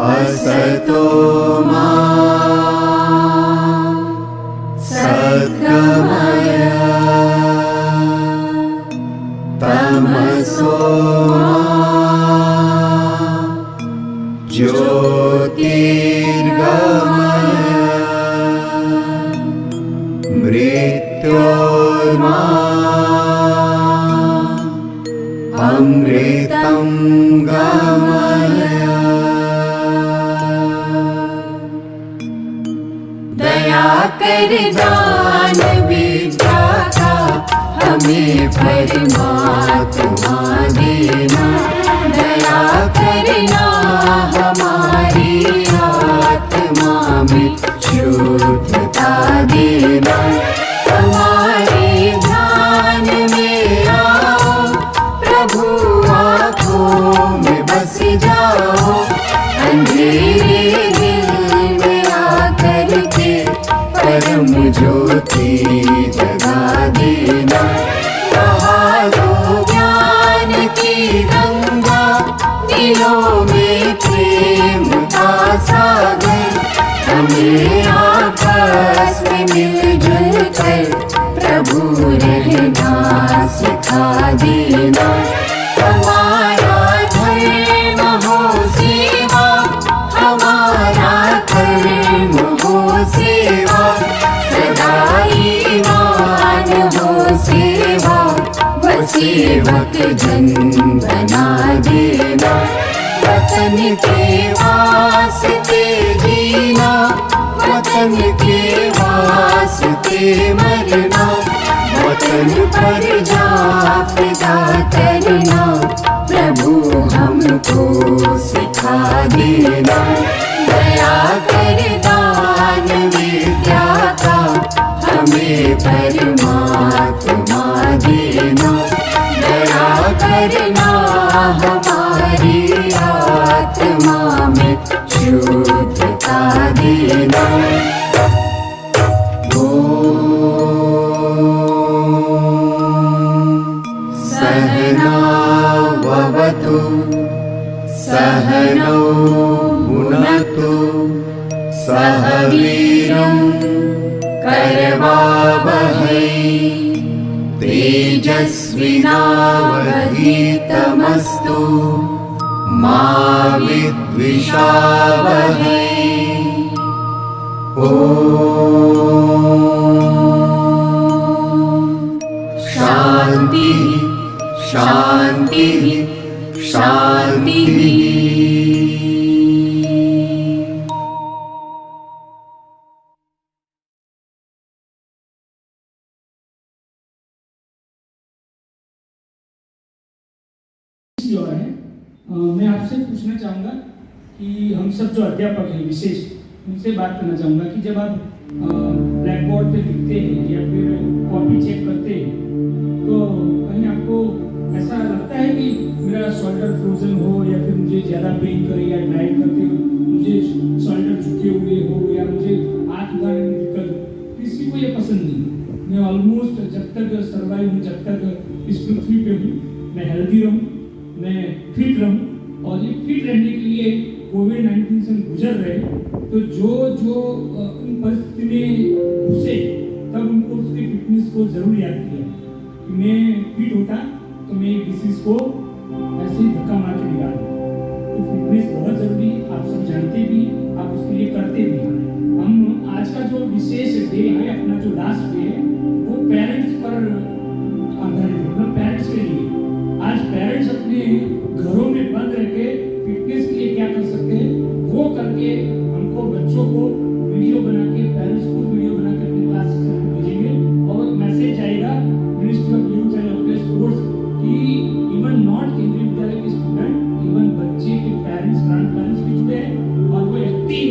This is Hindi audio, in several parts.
असतो मा सद्गमय तमसो मा ज्योतिर्गमय मृत्योर्मा अमृतं गमय। दया कर दान विधाता हमें परमात्मा देना। दया करना हमारी आत्मा में शुद्धता देना। हमारे ध्यान में आओ प्रभु, आँखों में बस जाओ। अंधेरे दिल में आकर के परम ज्योति जगा देना। बहा दो ज्ञान की गंगा, दिलों में प्रेम का सागर। हमें आपस में मिलजुल कर प्रभु रहना सिखा देना। हमारा धर्म हो सेवा, हमारा धर्म हो सेवा। सदा ईमान हो सेवा, व सेवक जन बना देना। वतन के वास्ते जीना, वतन के वास्ते मरना। वतन पर जा फिदा करना, प्रभु हमको सिखा देना। दया कर दान विद्या का हमें परमात्मा देना। दया करना हमारी आत्मा में शुद्धता देना। सहना भवतु सहनौ भुनक्तु सह वीर्यं करवावहै तेजस्विनावधीतमस्तु मा विद्विषावहै। शांति शांति शांति। जो है मैं आपसे पूछना चाहूँगा कि हम सब जो अध्यापक हैं विशेष, उनसे बात करना चाहूँगा कि जब आप ब्लैक बोर्ड पे लिखते हैं या फिर कॉपी चेक करते हैं, तो कहीं आपको ऐसा लगता है कि मेरा शोल्डर फ्रोजन हो, या फिर मुझे ज़्यादा पेन करे, या ड्राइव करते हो मुझे शोल्डर झुके हुए हो, या मुझे हाथ उठाने में दिक्कत हो? किसी को ये पसंद नहीं। मैं ऑलमोस्ट जब तक सर्वाइव हूँ, जब तक इस पृथ्वी पे हूँ, मैं हेल्दी रहूँ, मैं फिट रहूँ। और ये फिट रहने के लिए कोविड-19 से गुजर रहे, तो जो उन परिस्थिति में घुसे तब उनको उसकी फिटनेस को जरूर याद किया कि मैं फिट होता तो मैं डिसीज को ऐसे ही धक्का मार के निकाल। तो फिटनेस बहुत जरूरी, आप सब जानते भी, आप उसके लिए करते भी। हम आज का जो विशेष डे है, अपना जो लास्ट डे है, वो पेरेंट्स पर आधारित है, मतलब पेरेंट्स के लिए। आज पेरेंट्स अपने घरों में बंद रह के फिटनेस के लिए क्या कर सकते हैं, वो करके हमको बच्चों को वीडियो बना के, पेरेंट्स को वीडियो बना के अपने क्लास में भेजेंगे। और मैसेज आएगा ministry of youth and sports कि इवन नॉट केंद्रीय विद्यालय के स्टूडेंट, इवन बच्चे के पेरेंट्स, ग्रैंड पेरेंट्स भी जुड़े हैं और वो एक्टिव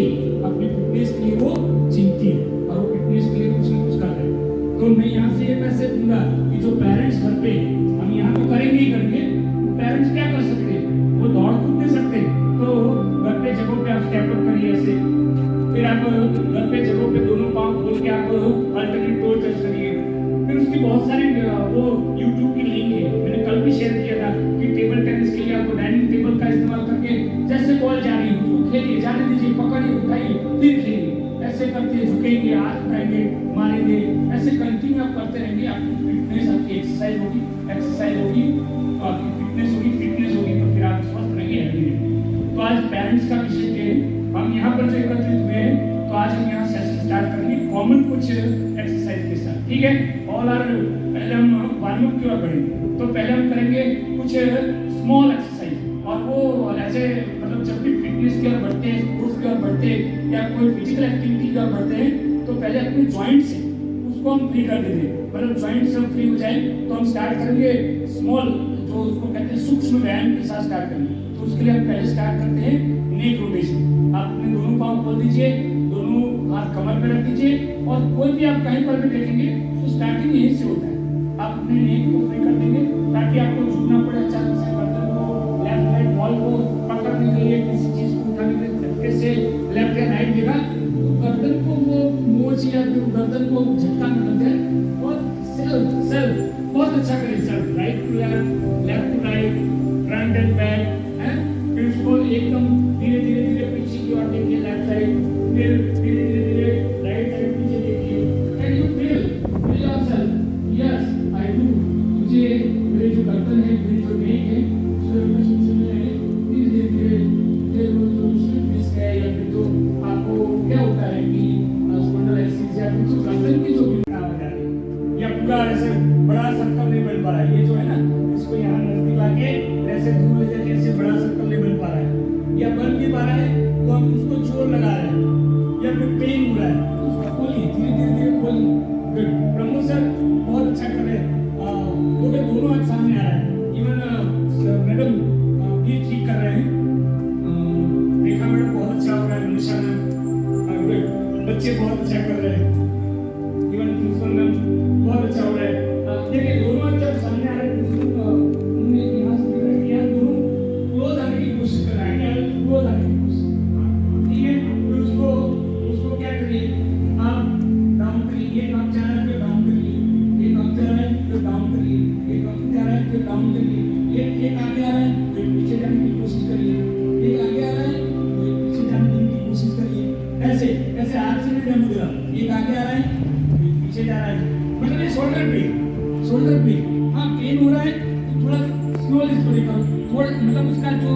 अपनी फिटनेस के लिए वो चिंतित है और वो फिटनेस के लिए कुछ न कुछ कर रहे हैं। तो मैं यहाँ से ये मैसेज दूंगा कि जो पेरेंट्स घर पे, हम यहाँ तो करेंगे ही करेंगे, पेरेंट्स क्या कर सकते हैं, वो दौड़ कूद नहीं सकते, तो घर पे जगहों पे आप स्टेप अप करिए ऐसे। फिर आप घर पे जगहों पे दोनों पाँव खोल के आप अल्टरनेट टोर चल सकिए। फिर उसकी बहुत सारी वो यूट्यूब की लिंक उठेंगे, हाथ उठाएंगे, मारेंगे, ऐसे कंटिन्यू आप करते रहेंगे, आपकी फिटनेस, आपकी एक्सरसाइज होगी, तो आपकी फिटनेस होगी, तो फिर आप स्वस्थ रहेंगे, हेल्दी रहेंगे। तो आज पेरेंट्स का विषय है, हम यहाँ पर जो एकत्रित हुए हैं, तो आज हम यहाँ सेशन स्टार्ट करेंगे कॉमन कुछ एक्सरसाइज के साथ, ठीक है। पहले हम वार्म अप की ओर बढ़ेंगे, तो पहले हम करेंगे कुछ स्मॉल एक्सरसाइज, और वो ऐसे मतलब जब भी फिटनेस की ओर बढ़ते हैं, स्पोर्ट्स की ओर बढ़ते हैं, या कोई फिजिकल एक्टिविटी की ओर बढ़ते हैं, तो पहले अपने जॉइंट से उसको हम फ्री कर देते हैं, मतलब जॉइंट से हम फ्री हो जाए, तो हम स्टार्ट करेंगे स्मॉल, जो उसको कहते हैं सूक्ष्म व्यायाम के साथ स्टार्ट करेंगे। तो उसके लिए हम पहले स्टार्ट करते हैं नेक रोटेशन। आप अपने दोनों पाँव खोल दीजिए, दोनों हाथ कमर पे रख दीजिए, और कोई भी आप कहीं पर भी देखेंगे तो स्टार्टिंग यहीं से होता है। आप अपने नेक को फ्री कर देंगे ताकि आपको झुकना पड़े अचानक से, गर्दन को लेफ्ट राइट बॉल को पकड़ने के लिए, किसी चीज को उठाने के लिए झटके से लेफ्ट या राइट देगा, तो गर्दन को वो मोच या गर्दन को झटका न लग जाए, और सेल्फ बहुत अच्छा करें, self right to left to right, front and back, फिर उसको एकदम धीरे धीरे पीछे की ओर देखिए, लेफ्ट साइड, फिर धीरे धीरे राइट साइड पीछे देखिए, can you feel yourself, yes I do, मुझे मेरे जो गर्दन है, मेरी जो नेक है, धीरे धीरे जो स्लिपनेस है, या फिर जो आपको क्या होता है कि स्पॉन्डिलोसिस या कुछ गर्दन की जो बीमारी हो जाती है, या पूरा ऐसे बड़ा सर्कल नहीं बन पा रहा है, ये जो है ना, इसको यहाँ नजदीक लाके ऐसे दूर ले जाके ऐसे बड़ा सर्कल नहीं बन पा रहा है, या बन भी पा रहा है, तो हम उसको जोर लगा रहे हैं, या फिर पेन हो रहा है, तो उसको खोलिए, धीरे धीरे खोलिए। गुड, प्रमोद सर बहुत अच्छा कर रहे हैं, क्योंकि दोनों हाथ सामने आ रहा है, इवन मैडम भी ठीक कर रहे हैं, रेखा मैडम बहुत अच्छा हो रहा है, मनीषा मैम, बच्चे बहुत अच्छा कर रहे हैं, इवन प्रिंसिपल मैम बहुत अच्छा हो रहा है। देखिए दोनों हाथ जब सामने आ रहे हैं, उन्होंने यहाँ से किया, दोनों क्लोज आने की कोशिश कर रहे हैं, क्लोज आने की कोशिश, ठीक है। फिर उसको क्या करिए, आप डाउन करिए, एक आप जा रहा है फिर डाउन करिए, एक आप जा रहा है फिर डाउन करिए, एक आप जा रहा है फिर डाउन करिए, एक आगे आ रहा है फिर पीछे जाने की कोशिश करिए, एक आगे आ रहा है फिर पीछे जाने की कोशिश करिए, ऐसे ऐसे हाथ से नहीं मुद्रा, एक आगे आ रहा है फिर पीछे जा रहा है, मतलब ये शोल्डर पे हाँ पेन हो रहा है, तो थोड़ा स्लोली करो, थोड़ा मतलब उसका जो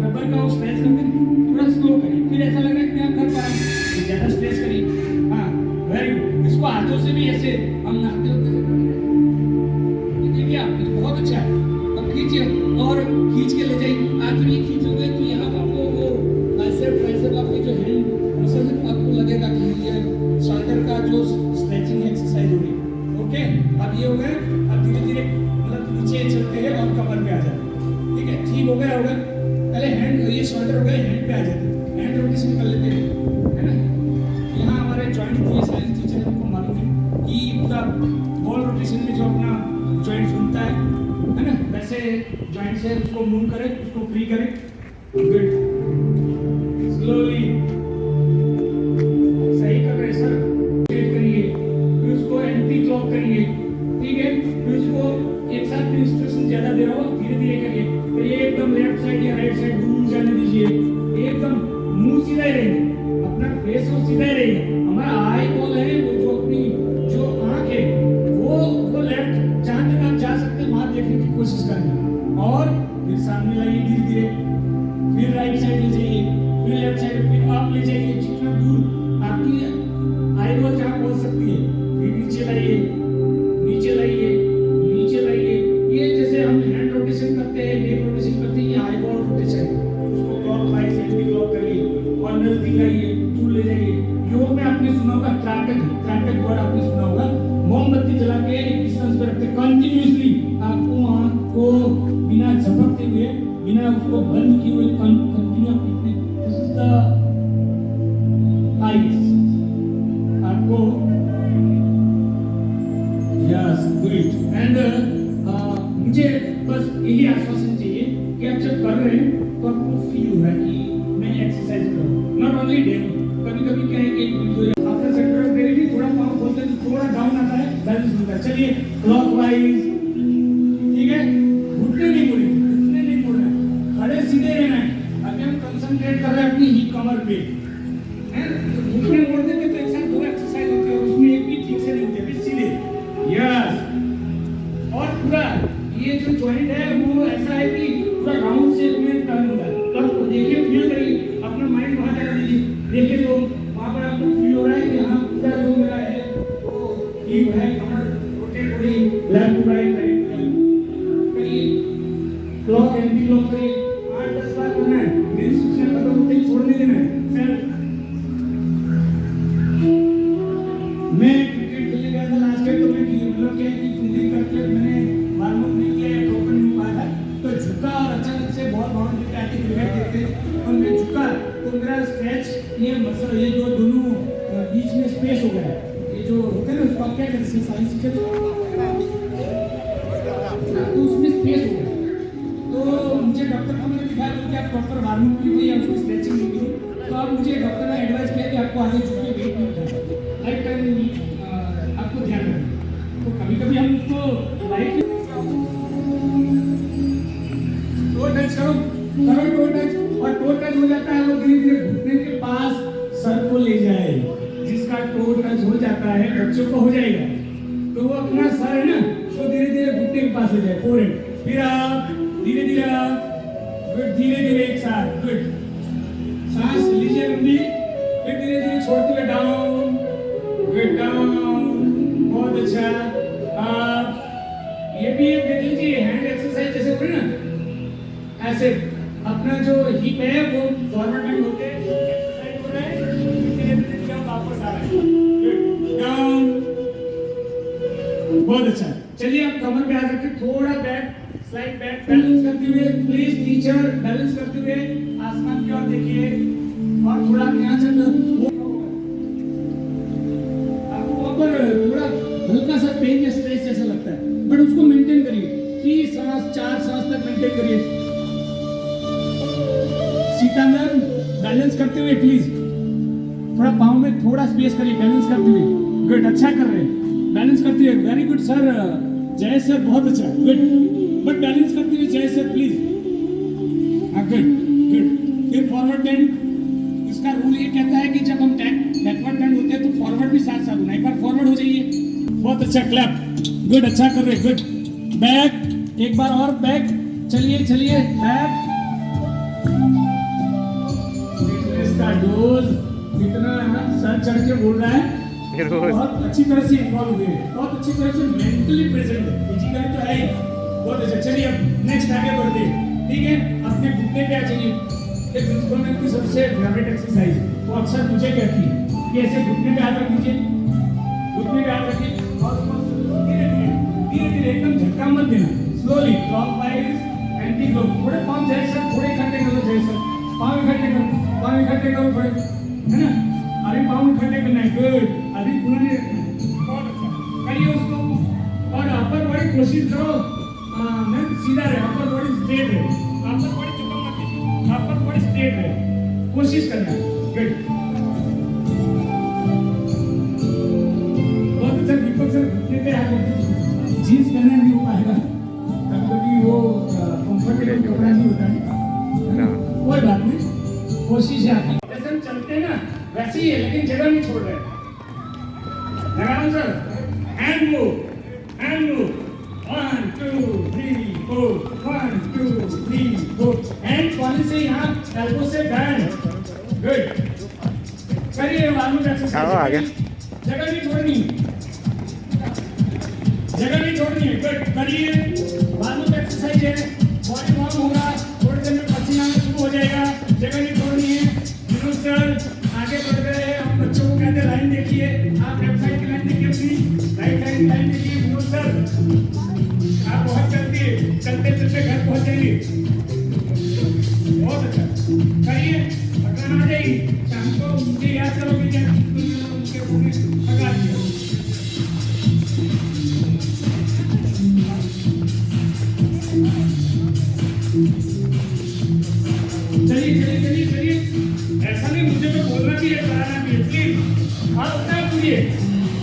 रबर का वो स्ट्रेच करके थोड़ा स्लो करिए, फिर ऐसा लग रहा है कि आप कर पा रहे हैं, ज़्यादा स्ट्रेच करिए, हाँ वेरी गुड। इसको हाथों से भी ऐसे हम नाचते होते देखिए, आप बहुत अच्छा है। अब खींचिए और खींच के ले जाइए, आप नहीं खींचोगे तो यहाँ आपको वो बाइसेप आपके जो हैंड मसल आपको लगेगा कि ये शोल्डर का जो स्ट्रेचिंग एक्सरसाइज होगी। ओके, अब ये हो गया, अब धीरे धीरे मतलब नीचे चलते हैं और कमर पे आ जाते हैं, ठीक है, ठीक हो गया होगा। पहले हैंड, ये शोल्डर हो गए, हैंड पे आ जाते हैं, हैंड रोटेशन कर लेते हैं, है ना। यहाँ हमारे जॉइंट दिए साइंस टीचर हमको मालूम है कि पूरा बॉल रोटेशन में जो अपना जॉइंट घूमता है ना, वैसे जॉइंट से उसको मूव करें, उसको फ्री करें, गुड, स्लोली, सही कर रहे सर, करिए, फिर उसको एंटी क्लॉक करिए, ठीक है, फिर उसको एक साथ इंस्ट्रक्शन ज्यादा दे रहा हो, धीरे धीरे करिए, फिर एकदम लेफ्ट साइड या राइट साइड दूर जाने दीजिए, एकदम मुंह सीधा ही रहेगा, अपना फेस वो सीधा ही रहेगा, हमारा आई बॉल है वो जो अपनी जो आंख है वो लेफ्ट जहां तक आप जा सकते हैं वहां देखने की कोशिश करनी, और फिर सामने लाइए धीरे धीरे, फिर राइट साइड ले जाइए, फिर लेफ्ट साइड, फिर आप ले जाइए जितना दूर आपकी आई बॉल जहां पहुंच सकती है, फिर नीचे लाइए, नीचे लाइए, नीचे लाइए, ये जैसे हम हैंड रोटेशन करते हैं, लेग रोटेशन करते हैं, ये आई बॉल रोटेशन है, उसको क्लॉकवाइज एंटी क्लॉक करिए और नजदीक लाइए, दूर ले जाइए। योग में आपने सुना होगा ट्रैपेक वर्ड आपने सुना होगा, मोमबत्ती जला के एक डिस्टेंस पे रखते कंटिन्यूअसली, आपको आंख को बिना झपकते हुए, बिना उसको बंद किए हुए कंटिन्यू अपने, दिस इज द आईज, आपको यस गुड। एंड मुझे बस यही आश्वासन चाहिए कि आप जब कर रहे हैं तो आपको फील हो रहा है कि मैं एक्सरसाइज कर रहा हूँ, नॉट ओनली डेमो। कभी कभी क्या है कि आपका सेंटर ऑफ ग्रेविटी थोड़ा पाँव खोलते हैं तो थोड़ा डाउन आता है, बैलेंस होता है। चलिए क्लॉकवाइज, ठीक है, घुटने नहीं मुड़ना, खड़े सीधे रहना है। अभी हम कंसंट्रेट कर रहे हैं अपनी ही कमर पे, घुटने मोड़ देंगे तो एक साथ ये है कमर रोटेट हो रही, लेफ्ट टू राइट राइट करिए, क्लॉक एंटी क्लॉक करिए, 8-10 बार करना है, मेरी सूचना पर तो मुझे छोड़ नहीं देना है। सर मैं क्रिकेट खेलने गया था लास्ट ईयर, तो मैं मतलब क्या कि फील्डिंग करके मैंने वार्म अप नहीं किया या प्रॉपर नहीं हुआ था, तो झुका और अचानक से बहुत बाउंड्री पे आके क्रिकेट खेलते और मैं झुका तो मेरा स्ट्रेच ये मसल ये जो दोनों बीच में स्पेस हो गया, ये जो होता है ना उसको आप क्या कहते हैं साइंस के तो उसमें स्पेस हो गया। तो मुझे डॉक्टर को मैंने दिखाया कि आप प्रॉपर वार्म अप कीजिए या उसको स्ट्रेचिंग नहीं की, तो अब मुझे डॉक्टर ने एडवाइस किया कि आपको आगे झुक के वेट नहीं उठाना, लाइफ टाइम आपको ध्यान रखना। तो कभी कभी हम उसको लाइफ टो टच करो टो टच, और टो टच हो जाता है वो धीरे धीरे घुटने के पास सर को ले जाए, जिसका टो टच हो जाता है बच्चों को हो जाएगा, तो वो अपना सर है ना वो धीरे धीरे घुटने के पास ले जाए, फोरहेड, फिर आप धीरे धीरे गुड, धीरे धीरे एक साथ गुड, सांस लीजिए लंबी, फिर धीरे धीरे छोड़ते हुए डाउन गुड डाउन, बहुत अच्छा। आप ये भी एक देख लीजिए हैंड एक्सरसाइज जैसे हो रही ना, ऐसे अपना जो हिप है वो फॉरवर्ड में होते एक्सरसाइज हो रहा है, धीरे धीरे हम वापस आ रहे हैं गुड डाउन, बहुत अच्छा। चलिए आप कमर पे आ सकते, थोड़ा बैक स्लाइड बैक, बैलेंस करते हुए प्लीज टीचर, बैलेंस करते हुए आसमान की ओर देखिए और थोड़ा यहाँ से आपको ऊपर थोड़ा हल्का सा पेन या स्ट्रेस जैसा लगता है, बट उसको मेंटेन करिए, 3 सांस 4 सांस तक मेंटेन करिए। सीता मैम बैलेंस करते हुए प्लीज थोड़ा पाँव में थोड़ा स्पेस करिए, बैलेंस करते हुए गुड, अच्छा कर रहे हैं, बैलेंस करते हुए वेरी गुड सर, जय सर बहुत अच्छा गुड, बट बैलेंस करते हुए जय सर प्लीज, हाँ गुड गुड। फिर फॉरवर्ड बेंड, इसका रूल ये कहता है कि जब हम बैकवर्ड बेंड होते हैं तो फॉरवर्ड भी साथ साथ होना, एक बार फॉरवर्ड हो जाइए, बहुत अच्छा क्लैप गुड, अच्छा कर रहे गुड, बैक एक बार और बैक, चलिए चलिए बैक, इसका डोज इतना सर चढ़ के बोल रहा है, बहुत अच्छी तरह से इन्वॉल्व हुए, बहुत अच्छी तरह से मेंटली प्रेजेंट है, फिजिकली तो है ही, बहुत अच्छा। चलिए अब नेक्स्ट आगे बढ़ते हैं, ठीक है, अपने घुटने पे आ जाइए, ये प्रिंसिपल मैम की सबसे फेवरेट एक्सरसाइज, वो अक्सर मुझे कहती है कि ऐसे घुटने पे हाथ रख दीजिए, घुटने पे हाथ रखिए और धीरे धीरे एकदम झटका मत देना, स्लोली क्लॉकवाइज एंटी क्लॉक, थोड़े पाँव जैसे थोड़े इकट्ठे करो, जैसे पाँव इकट्ठे करो थोड़े, है ना, अभी पाँव इकट्ठे करना है गुड, अभी पूरा नहीं रखना है, बहुत अच्छा करिए उसको, और अपर बॉडी कोशिश करो मैम सीधा रहे, अपर बॉडी स्ट्रेट रहे, अपर बॉडी झुका मत कीजिए, अपर बॉडी स्ट्रेट रहे, कोशिश करना गुड, बहुत अच्छा। दीपक सर घुटने पे आ गए, जीन्स पहनना नहीं हो पाएगा, कभी वो कंफर्टेबल कपड़ा नहीं होता है, कोई बात नहीं, कोशिश है आपकी, जैसे हम चलते हैं ना वैसे ही है, लेकिन जगह नहीं छोड़ रहे, लगाओ सर, हैंड मूव 1 2 3 4 1 2 3 4, हैंड वाले से यहाँ एल्बो से बैंड गुड, करिए वार्म अप एक्सरसाइज, जगह नहीं छोड़नी, जगह नहीं छोड़नी है गुड, करिए वार्म अप एक्सरसाइज है, बॉडी वार्म होगा, थोड़ी देर में पसीना आना शुरू हो जाएगा, जगह नहीं छोड़नी है। विनोद सर आगे बढ़ गए हैं, हम बच्चों को कहते हैं लाइन देखिए, आप लेफ्ट साइड की लाइन देखिए, अपनी राइट साइड की लाइन देखिए, विनोद सर आप बहुत चलते चलते घर पहुंच जाएंगे, बहुत अच्छा करिए, पकड़ना आ जाएगी, शाम को मुझे याद करोगे क्या उनके पूरे पकड़ा दिया, चलिए ऐसा नहीं, मुझे तो बोलना भी है, कराना भी है, प्लीज आप उतना पूछिए,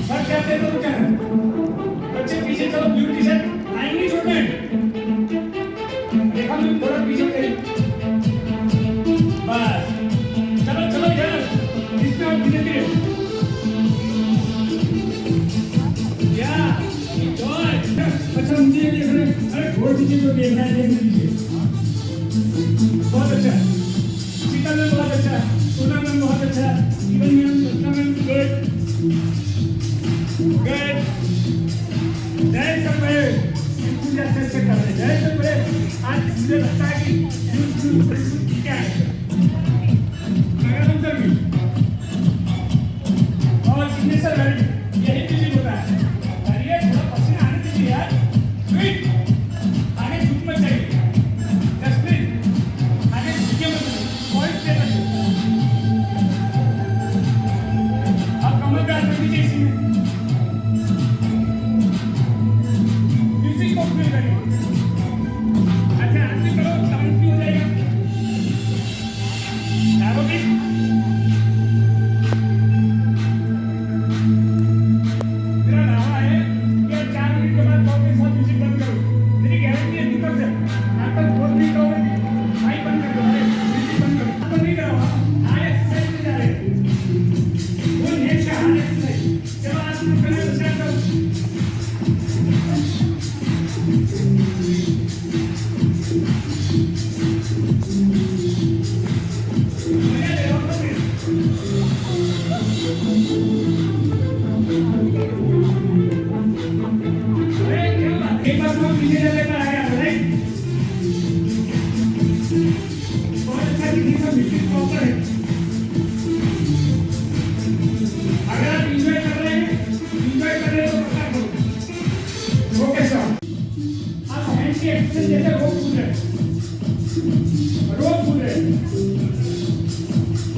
सर कहते हैं तो क्या बच्चे पीछे चलो, ब्लू टी शर्ट लाइन नहीं छोड़ना है, देखा मैं थोड़ा पीछे करें, बस चलो यार, इसमें आप धीरे धीरे या अच्छा मुझे देख रहे, अरे छोड़ दीजिए जो देख रहा है देख लीजिए, बहुत अच्छा, सीता मैम बहुत अच्छा, सोना मैम बहुत अच्छा, इवन मैम गुड, गुड। जय सब बड़े पूजा से कर रहे। जय सब बड़े आज मुझे लगता है कि क्या है मगर हम सर भी और सिग्नेचर वैल्यू यही चीज होता है। करिए थोड़ा पसीना आने दीजिए यार। स्वीट आगे झुक मत जाइए। जसप्रीत आगे झुकिए मत। पॉइंट दे रहे आप कमर पे हाथ रख दीजिए इसी में। म्यूजिक को फील करिए। अच्छा आरती करो डांस भी हो जाएगा। एरोबिक मेरा दावा है कि 4 मिनट के बाद कॉल के साथ म्यूजिक बंद करो। मेरी गारंटी है दीपक सर नाटक बोल नहीं करोगे माइक बंद कर दो। अरे म्यूजिक बंद करो। बंद नहीं करो। आज एक्सरसाइज में जा रहे हैं। वो ये क्या हाल एक्सरसाइज। चलो आज शुरू करें तो स्टार्ट करो। मजा ले लो तो अरे क्या बात एक बार हम पीछे चले कर आया राइट। बहुत अच्छा दिखने का म्यूजिक प्रॉपर है। अगर आप एंजॉय कर रहे हो तो पता करो। वो कैसा आप हैंड की एक्सरसाइज जैसे रोप कूद रहे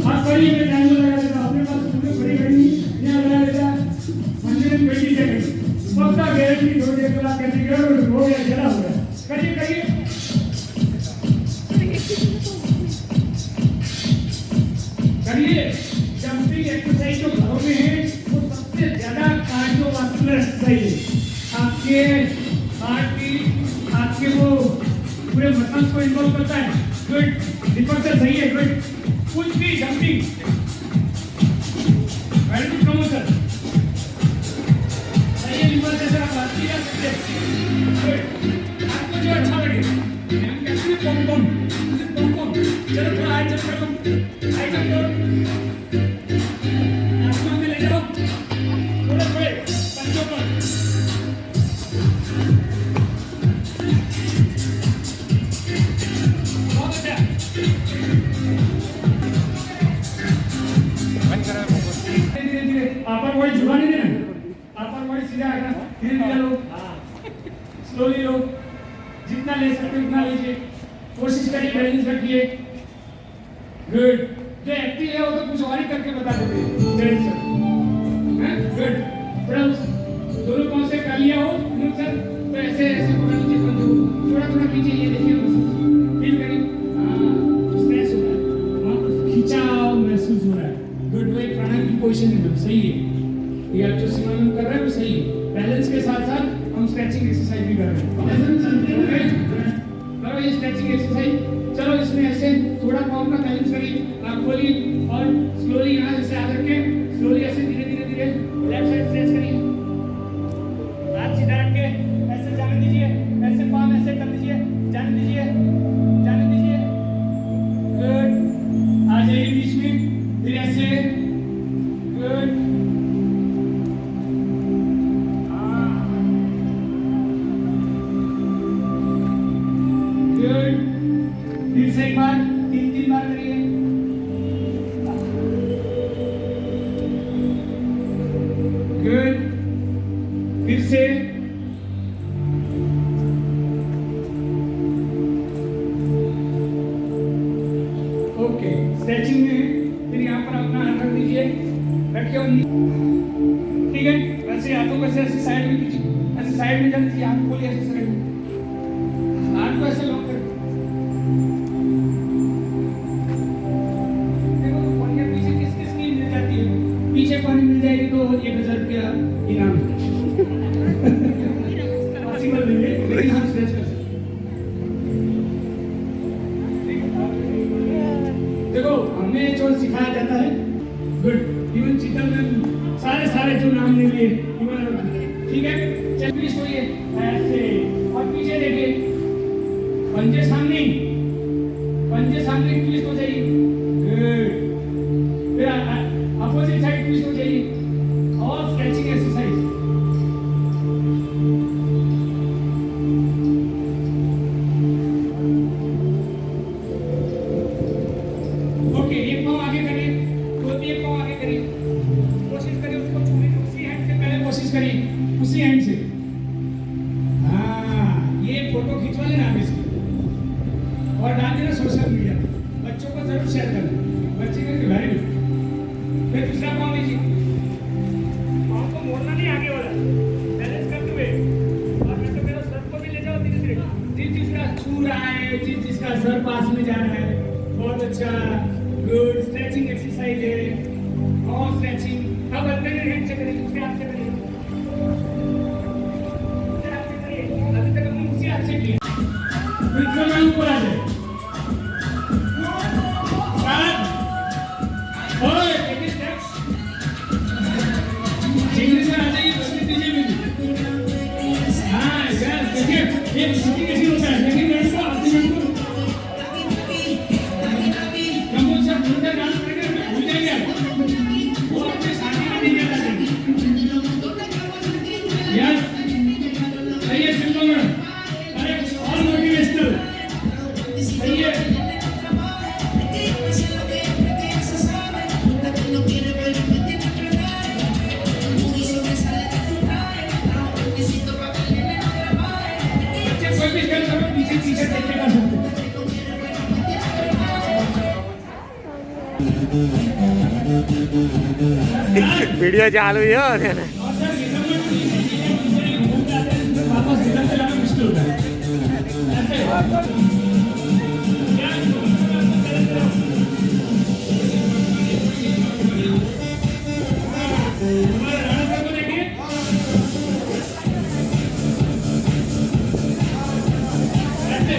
आप पढ़िए में टाइम लगा देता अपने पास पूरे बड़ी घड़ी यहाँ लगा देता 120 सेकंड पक्का गारंटी थोड़ी देर बाद करने के हो गया जला हो गया। करिए करिए करिए। जंपिंग एक्सरसाइज जो घरों में है वो सबसे ज्यादा कार्डियोवास्कुलर एक्सरसाइज है। आपके हार्ट की आपके वो पूरे मसल्स को इन्वॉल्व करता है। गुड दीपक सर सही है। गुड कुछ भी जंपिंग वेरी गुड कमो सर सही है। दीपक सर आप बात कर सकते हैं। गुड आपको जो अच्छा लगे हम कहते हैं पॉम पॉम चलो थोड़ा हाई जंप करो। हाई जंप करो आसमान में ले जाओ थोड़े थोड़े पंचों पर। बहुत अच्छा धीरे धीरे अपर बॉडी झुका नहीं देना। अपर बॉडी सीधा रखना। धीरे धीरे लो स्लोली लो जितना ले सकते उतना लीजिए। कोशिश करिए बैलेंस रखिए। गुड जो एक्टिव है वो तो कुछ और ही करके बता देते हैं। जय सर गुड थोड़ा दोनों पाँव से कर लिया हो सर तो ऐसे ऐसे पकड़ लीजिए। थोड़ा थोड़ा कीजिए। ये देखिए फील करिए स्ट्रेस हो रहा है वहाँ पर खिंचाव महसूस हो रहा है। गुड वे प्राणायाम की पोजीशन है सही है। ये आप जो सिमानंद कर रहे हैं वो सही है। बैलेंस के साथ साथ हम स्ट्रेचिंग एक्सरसाइज भी कर रहे हैं। करो ये स्ट्रेचिंग एक्सरसाइज। चलो इसमें ऐसे थोड़ा पाँव का बैलेंस करिए। आप खोलिए और स्लोली यहाँ से याद रखें। स्लोली ऐसे धीरे धीरे धीरे लेफ्ट साइड स्ट्रेच करिए। हाथ सीधा रख के ऐसे जाने दीजिए। ऐसे पाँव ऐसे कर दीजिए। जाने दीजिए जाने दीजिए। गुड आ जाइए बीच में फिर ऐसे। गुड गुड फिर से एक बार 3 बार करिए। गुड फिर से ओके स्ट्रेचिंग में फिर यहाँ पर अपना हाथ रख दीजिए। रखिए और ठीक है वैसे हाथों को ऐसे साइड में कीजिए। ऐसे साइड में जाने दीजिए। हाथ खोलिए ऐसे साइड में हाथ को ऐसे लॉक करें। देखो तो पनिया पीछे किस किस की मिल जाती है। पीछे पानी मिल जाएगी तो 1000 रुपया इनाम पॉसिबल नहीं है लेकिन हम स्ट्रेच कर सकते हैं। देखो हमें जो सिखाया जाता है गुड इवन चिकन में सारे जो नाम ले लिए ठीक है। चलिए सोइए ऐसे और पीछे देखिए पंजे सामने ट्विस्ट हो जाइए। गुड फिर अपोजिट साइड ट्विस्ट हो जाइए और स्ट्रेचिंग एक्सरसाइज। उसी एंड से। हाँ, ये फोटो खिंचवा लेना आप इसकी और डाल देना सोशल मीडिया पे। बच्चों को जरूर शेयर करना। बच्चे करके वेरी गुड। फिर दूसरा पाँव लीजिए, पाँव को मोड़ना नहीं आगे वाला, बैलेंस करते हुए। और मैं तो मेरा सर को भी ले जाओ धीरे धीरे। जिसका छू रहा है, जिसका सर पास में जा रहा है, बहुत अच्छा, गुड। स्ट्रेचिंग एक्सरसाइज है और स्ट्रेचिंग। अब अल्टरनेट हैंड से करिए, दूसरे हाथ से करिए, दूसरे हाथ से करिए। अभी तक हमने उसी हाथ से किया। फिर से मैं ऊपर आ जाए। ओए, एक स्टेप। धीरे से आ जाइए, बदले दीजिए मुझे। हाँ, यस, देखिए, ये शूटिंग कैसी होता है। देखिए मेरे को, आपसे मेरे को। कमोल सर उल्टा डांस करेंगे, भूल जाएंगे आप। वो अपने साथी में नहीं जाता है। यस, सही है सिंपल मैडम। अरे ऑल मोटिवेशनल, सही है। बच्चे कोई भी स्टेप करो, पीछे पीछे देख के कर सकते हैं। वीडियो चालू ही हो और सर रिदम में घूम जाते हैं, वापस रिदम पे लाना मुश्किल होता है। ऐसे हमारे राणा सर को देखिए। ऐसे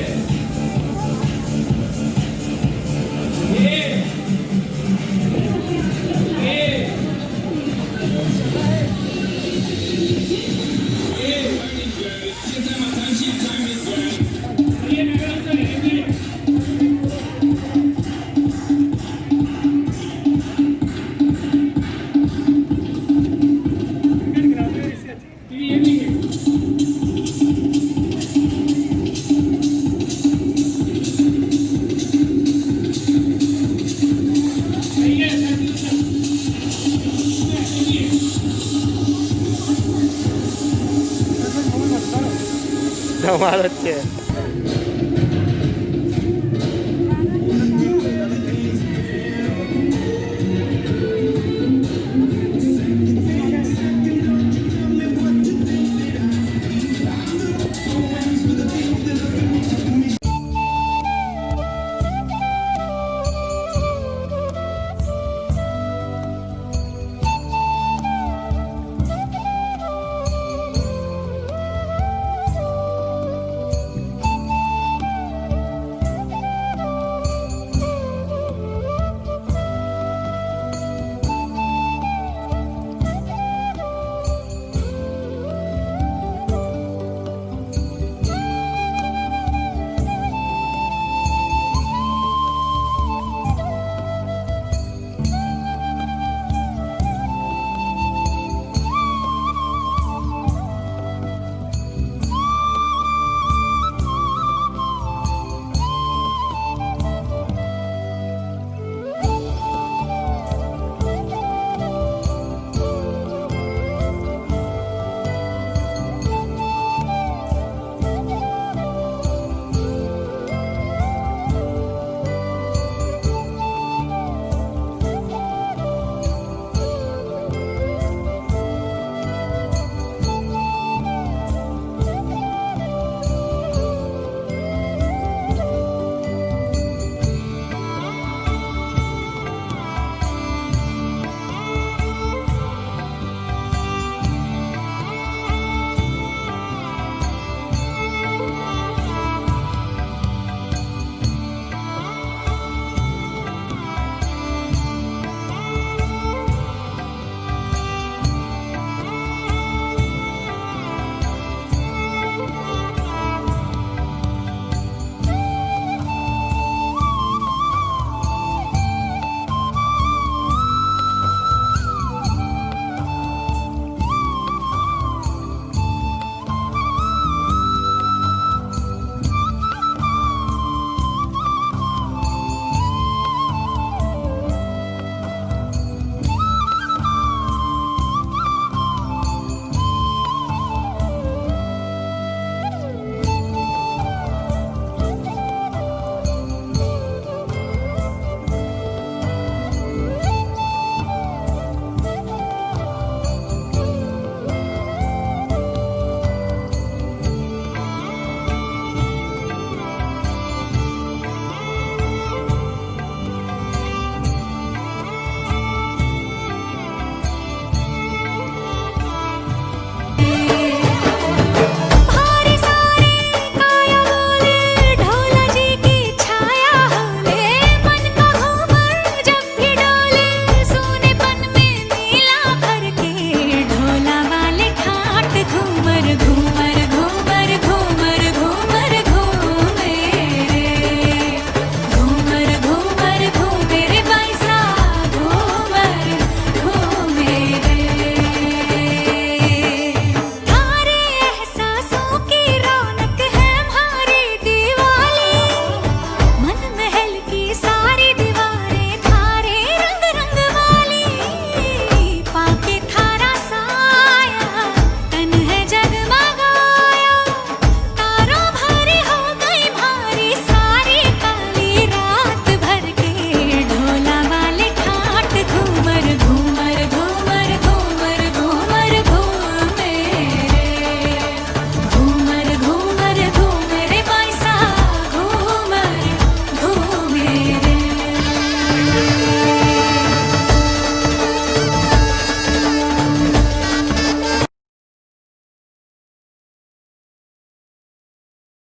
તમારો જ છે